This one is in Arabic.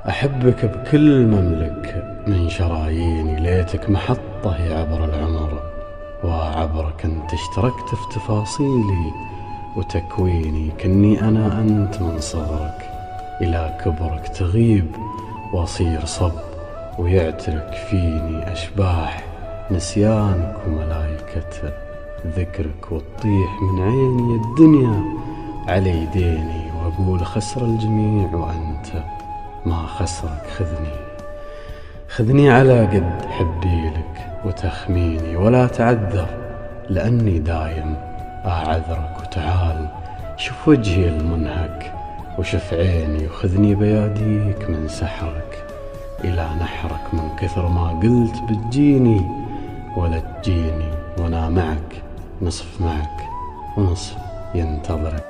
أحبك بكل مملك من شراييني، ليتك محطة هي عبر العمر، وعبرك أنت اشتركت في تفاصيلي وتكويني، كني أنا أنت من صغرك إلى كبرك تغيب وأصير صب، ويعترك فيني أشباح نسيانك وملايكة ذكرك، وتطيح من عيني الدنيا على يديني، وأقول خسر الجميع وأنت ما خسرك. خذني على قد حبي لك وتخميني، ولا تعذر لأني دايم أعذرك، وتعال شوف وجهي المنهك وشوف عيني، وخذني بياديك من سحرك إلى نحرك، من كثر ما قلت بتجيني ولا تجيني، وأنا معك نصف معك ونصف ينتظرك.